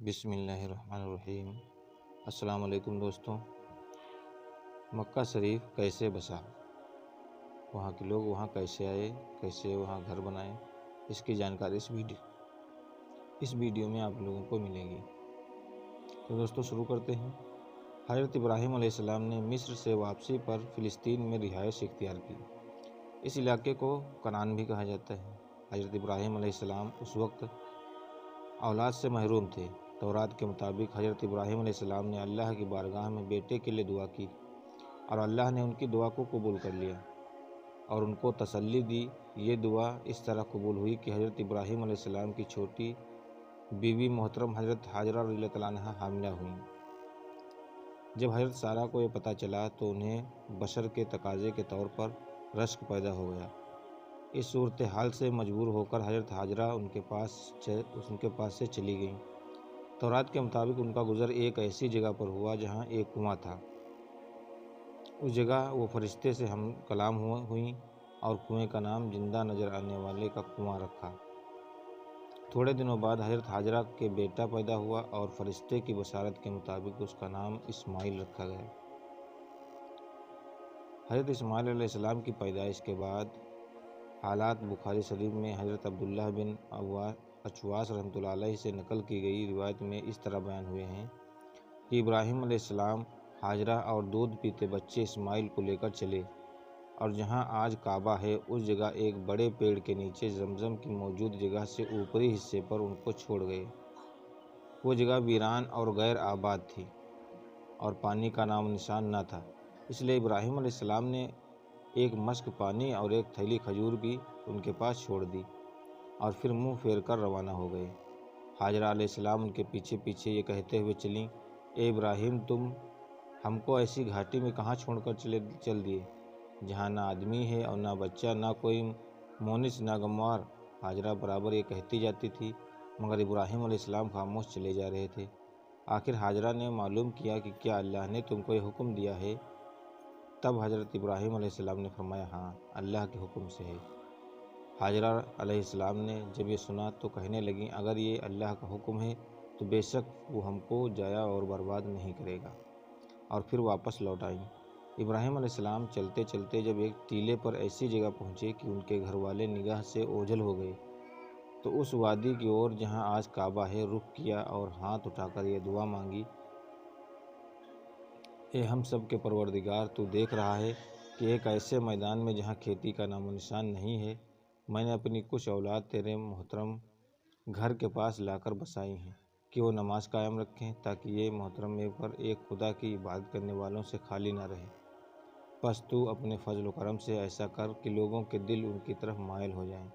بسم اللہ الرحمن الرحیم۔ السلام علیکم دوستوں۔ مکہ شریف کیسے بسا، وہاں کے لوگ وہاں کیسے آئے، کیسے وہاں گھر بنائے، اس کی جانکاری اس ویڈیو میں آپ لوگوں کو ملے گی۔ تو دوستوں شروع کرتے ہیں۔ حضرت ابراہیم علیہ السلام نے مصر سے واپسی پر فلسطین میں رہائش اختیار کی۔ اس علاقے کو کنعان بھی کہا جاتا ہے۔ حضرت ابراہیم علیہ السلام اس وقت اولاد سے محروم تھے۔ تورات کے مطابق حضرت ابراہیم علیہ السلام نے اللہ کی بارگاہ میں بیٹے کے لیے دعا کی اور اللہ نے ان کی دعا کو قبول کر لیا اور ان کو تسلی دی۔ یہ دعا اس طرح قبول ہوئی کہ حضرت ابراہیم علیہ السلام کی چھوٹی بیوی محترم حضرت حاجرہ رضی اللہ عنہا حاملہ ہوئیں۔ جب حضرت سارہ کو یہ پتہ چلا تو انہیں بشر کے تقاضے کے طور پر رشک پیدا ہو گیا۔ اس صورتحال سے مجبور ہو کر حضرت حاجرہ ان کے پاس سے چلی گئیں۔ تورات کے مطابق ان کا گزر ایک ایسی جگہ پر ہوا جہاں ایک کنواں تھا۔ اس جگہ وہ فرشتے سے ہم کلام ہوئیں اور کنویں کا نام زندہ نظر آنے والے کا کنواں رکھا۔ تھوڑے دنوں بعد حضرت حاجرہ کے بیٹا پیدا ہوا اور فرشتے کی بشارت کے مطابق اس کا نام اسماعیل رکھا گیا۔ حضرت اسماعیل علیہ السلام کی پیدائش کے بعد حالات بخاری شریف میں حضرت عبداللہ بن اچواس رحمۃ اللہ علیہ سے نقل کی گئی روایت میں اس طرح بیان ہوئے ہیں کہ ابراہیم علیہ السلام حاجرہ اور دودھ پیتے بچے اسماعیل کو لے کر چلے اور جہاں آج کعبہ ہے اس جگہ ایک بڑے پیڑ کے نیچے زمزم کی موجود جگہ سے اوپری حصے پر ان کو چھوڑ گئے۔ وہ جگہ ویران اور غیر آباد تھی اور پانی کا نام نشان نہ تھا، اس لیے ابراہیم علیہ السلام نے ایک مشک پانی اور ایک تھیلی کھجور بھی ان کے پاس چھوڑ دی اور پھر منہ پھیر کر روانہ ہو گئے۔ حاجرہ علیہ السلام ان کے پیچھے پیچھے یہ کہتے ہوئے چلیں، اے ابراہیم، تم ہم کو ایسی گھاٹی میں کہاں چھوڑ کر چل دیے جہاں نہ آدمی ہے اور نہ بچہ، نہ کوئی مونس، نہ گموار۔ حاجرہ برابر یہ کہتی جاتی تھی مگر ابراہیم علیہ السلام خاموش چلے جا رہے تھے۔ آخر حاجرہ نے معلوم کیا کہ کیا اللہ نے تم کو یہ حکم دیا ہے؟ تب حضرت ابراہیم علیہ السلام نے فرمایا، ہاں، اللہ کے حکم سے ہے۔ حاجرہ علیہ السلام نے جب یہ سنا تو کہنے لگیں، اگر یہ اللہ کا حکم ہے تو بے شک وہ ہم کو ضائع اور برباد نہیں کرے گا، اور پھر واپس لوٹ آئیں۔ ابراہیم علیہ السلام چلتے چلتے جب ایک ٹیلے پر ایسی جگہ پہنچے کہ ان کے گھر والے نگاہ سے اوجھل ہو گئے تو اس وادی کی اور جہاں آج کعبہ ہے رخ کیا اور ہاتھ اٹھا کر یہ دعا مانگی، اے ہم سب کے پروردگار، تو دیکھ رہا ہے کہ ایک ایسے میدان میں جہاں کھیتی کا نام و نشان نہیں ہے، میں نے اپنی کچھ اولاد تیرے محترم گھر کے پاس لا کر بسائی ہیں کہ وہ نماز قائم رکھیں تاکہ یہ محترم پر ایک خدا کی عبادت کرنے والوں سے خالی نہ رہے۔ پس تو اپنے فضل و کرم سے ایسا کر کہ لوگوں کے دل ان کی طرف مائل ہو جائیں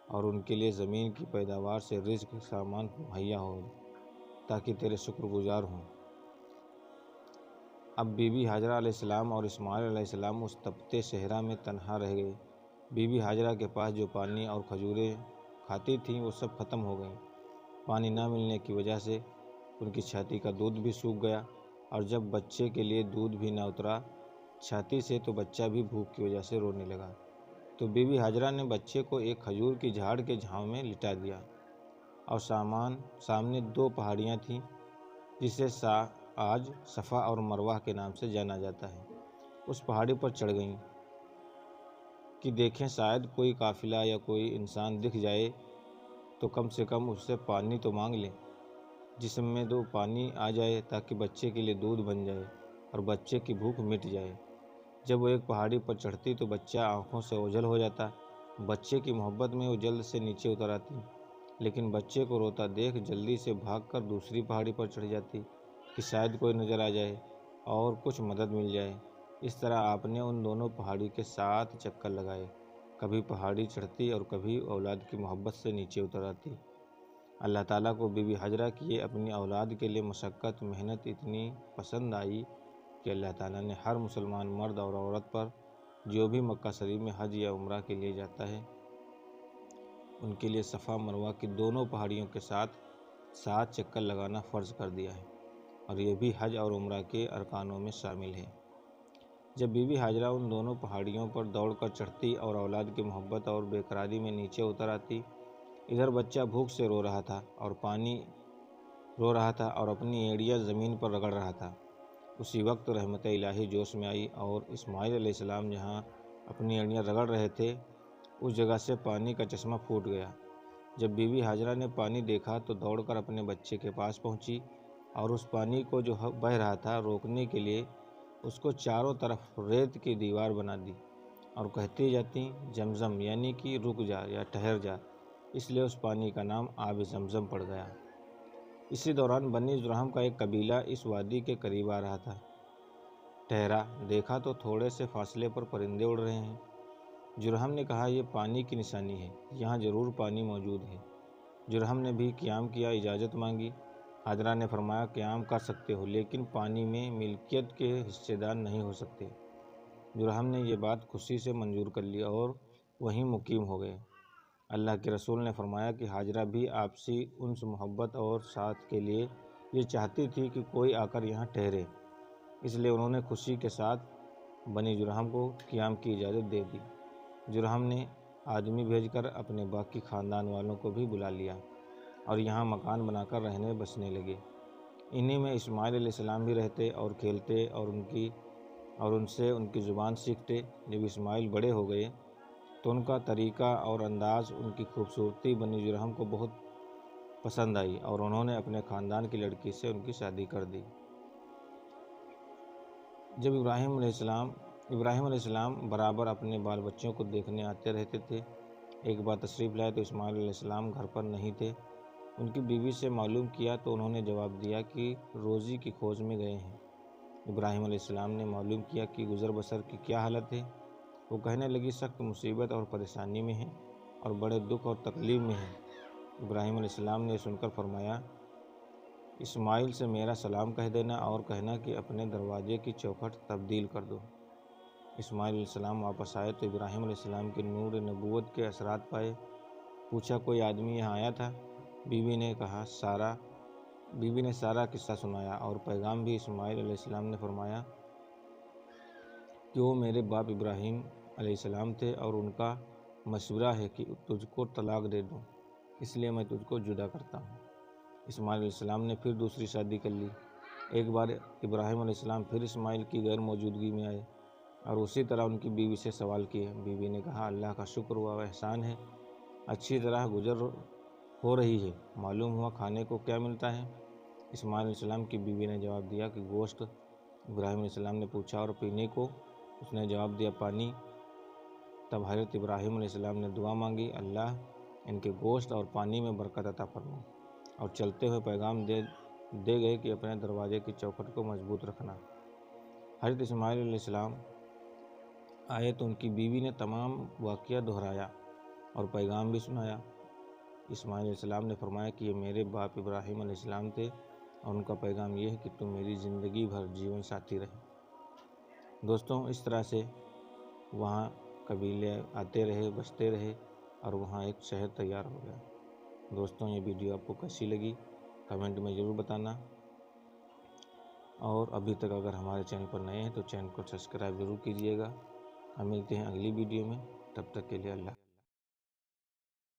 اور ان کے لیے زمین کی پیداوار سے رزق سامان مہیا ہو تاکہ تیرے شکر گزار ہوں۔ اب بی بی حاجرہ علیہ السلام اور اسماعیل علیہ السلام اس تپتے صحرا میں تنہا رہ گئے۔ بی بی حاجرہ کے پاس جو پانی اور کھجوریں کھاتی تھیں وہ سب ختم ہو گئیں۔ پانی نہ ملنے کی وجہ سے ان کی چھاتی کا دودھ بھی سوکھ گیا اور جب بچے کے لیے دودھ بھی نہ اترا چھاتی سے تو بچہ بھی بھوک کی وجہ سے رونے لگا۔ تو بی بی حاجرہ نے بچے کو ایک کھجور کی جھاڑ کے چھاؤں میں لٹا دیا اور سامنے 2 پہاڑیاں تھیں جسے آج صفا اور مروہ کے نام سے جانا جاتا ہے، اس پہاڑی پر چڑھ گئیں کہ دیکھیں شاید کوئی قافلہ یا کوئی انسان دکھ جائے تو کم سے کم اس سے پانی تو مانگ لیں، جسم میں تو پانی آ جائے تاکہ بچے کے لیے دودھ بن جائے اور بچے کی بھوک مٹ جائے۔ جب وہ ایک پہاڑی پر چڑھتی تو بچہ آنکھوں سے اوجھل ہو جاتا۔ بچے کی محبت میں وہ جلد سے نیچے اتر آتی، لیکن بچے کو روتا دیکھ جلدی سے بھاگ کر دوسری پہاڑی پر چڑھ جاتی کہ شاید کوئی نظر آ جائے اور کچھ مدد مل جائے۔ اس طرح آپ نے ان دونوں پہاڑی کے 7 چکر لگائے، کبھی پہاڑی چڑھتی اور کبھی اولاد کی محبت سے نیچے اتر آتی۔ اللہ تعالیٰ کو بی بی حاجرہ کی یہ اپنی اولاد کے لیے مشقت محنت اتنی پسند آئی کہ اللہ تعالیٰ نے ہر مسلمان مرد اور عورت پر جو بھی مکہ شریف میں حج یا عمرہ کے لیے جاتا ہے ان کے لیے صفا مروہ کی دونوں پہاڑیوں کے ساتھ 7 چکر لگانا فرض کر دیا ہے، اور یہ بھی حج اور عمرہ کے ارکانوں میں شامل ہے۔ جب بی بی حاجرہ ان دونوں پہاڑیوں پر دوڑ کر چڑھتی اور اولاد کی محبت اور بے قراری میں نیچے اتر آتی، ادھر بچہ بھوک سے رو رہا تھا اور پانی رو رہا تھا اور اپنی ایڑیاں زمین پر رگڑ رہا تھا۔ اسی وقت رحمت الہی جوش میں آئی اور اسماعیل علیہ السلام جہاں اپنی ایڑیاں رگڑ رہے تھے اس جگہ سے پانی کا چشمہ پھوٹ گیا۔ جب بی بی ہاجرہ نے پانی دیکھا تو دوڑ کر اپنے بچے کے پاس پہنچی اور اس پانی کو جو بہہ رہا تھا روکنے کے لیے اس کو چاروں طرف ریت کی دیوار بنا دی اور کہتی جاتی زمزم، یعنی کہ رک جا یا ٹھہر جا، اس لیے اس پانی کا نام آب زمزم پڑ گیا۔ اسی دوران بنی جرہم کا ایک قبیلہ اس وادی کے قریب آ رہا تھا۔ ٹھہرا، دیکھا تو تھوڑے سے فاصلے پر پرندے اڑ رہے ہیں۔ جرہم نے کہا یہ پانی کی نشانی ہے، یہاں ضرور پانی موجود ہے۔ جرہم نے بھی قیام کیا، اجازت مانگی۔ ہاجرہ نے فرمایا قیام کر سکتے ہو لیکن پانی میں ملکیت کے حصے دار نہیں ہو سکتے۔ جرہم نے یہ بات خوشی سے منظور کر لی اور وہیں مقیم ہو گئے۔ اللہ کے رسول نے فرمایا کہ ہاجرہ بھی آپسی انس، محبت اور ساتھ کے لیے یہ چاہتی تھی کہ کوئی آ کر یہاں ٹھہرے، اس لیے انہوں نے خوشی کے ساتھ بنی جرہم کو قیام کی اجازت دے دی۔ جرہم نے آدمی بھیج کر اپنے باقی خاندان والوں کو بھی بلا لیا اور یہاں مکان بنا کر رہنے بسنے لگے۔ انہی میں اسماعیل علیہ السلام بھی رہتے اور کھیلتے اور ان سے ان کی زبان سیکھتے۔ جب اسماعیل بڑے ہو گئے تو ان کا طریقہ اور انداز، ان کی خوبصورتی بنی جرہم کو بہت پسند آئی اور انہوں نے اپنے خاندان کی لڑکی سے ان کی شادی کر دی۔ جب ابراہیم علیہ السلام برابر اپنے بال بچوں کو دیکھنے آتے رہتے تھے۔ ایک بار تشریف لائے تو اسماعیل علیہ السلام گھر پر نہیں تھے۔ ان کی بیوی سے معلوم کیا تو انہوں نے جواب دیا کہ روزی کی کھوج میں گئے ہیں۔ ابراہیم علیہ السلام نے معلوم کیا کہ گزر بسر کی کیا حالت ہے۔ وہ کہنے لگی سخت مصیبت اور پریشانی میں ہیں اور بڑے دکھ اور تکلیف میں ہیں۔ ابراہیم علیہ السلام نے سن کر فرمایا اسماعیل سے میرا سلام کہہ دینا اور کہنا کہ اپنے دروازے کی چوکھٹ تبدیل کر دو۔ اسماعیل علیہ السلام واپس آئے تو ابراہیم علیہ السلام کے نور نبوت کے اثرات پائے۔ پوچھا کوئی آدمی یہاں آیا تھا؟ بیوی نے سارا قصہ سنایا اور پیغام بھی۔ اسماعیل علیہ السلام نے فرمایا کہ وہ میرے باپ ابراہیم علیہ السلام تھے اور ان کا مشورہ ہے کہ تجھ کو طلاق دے دوں، اس لیے میں تجھ کو جدا کرتا ہوں۔ اسماعیل علیہ السلام نے پھر دوسری شادی کر لی۔ ایک بار ابراہیم علیہ السلام پھر اسماعیل کی غیر موجودگی میں آئے اور اسی طرح ان کی بیوی سے سوال کیے۔ بیوی نے کہا اللہ کا شکر و احسان ہے، اچھی طرح گزر ہو رہی ہے۔ معلوم ہوا کھانے کو کیا ملتا ہے؟ اسماعیل علیہ السلام کی بیوی نے جواب دیا کہ گوشت۔ ابراہیم علیہ السلام نے پوچھا اور پینے کو؟ اس نے جواب دیا پانی۔ تب حضرت ابراہیم علیہ السلام نے دعا مانگی اللہ ان کے گوشت اور پانی میں برکت عطا فرما، اور چلتے ہوئے پیغام دے گئے کہ اپنے دروازے کی چوکھٹ کو مضبوط رکھنا۔ حضرت اسماعیل علیہ السلام آئے تو ان کی بیوی نے تمام واقعہ دہرایا اور پیغام بھی سنایا۔ اسماعیل علیہ السلام نے فرمایا کہ یہ میرے باپ ابراہیم علیہ السلام تھے اور ان کا پیغام یہ ہے کہ تم میری زندگی بھر جیون ساتھی رہے۔ دوستوں، اس طرح سے وہاں قبیلے آتے رہے، بستے رہے اور وہاں ایک شہر تیار ہو گیا۔ دوستوں، یہ ویڈیو آپ کو کیسی لگی کمنٹ میں ضرور بتانا، اور ابھی تک اگر ہمارے چینل پر نئے ہیں تو چینل کو سبسکرائب ضرور کیجیے گا۔ ہم ملتے ہیں اگلی ویڈیو میں، تب تک کے لیے اللہ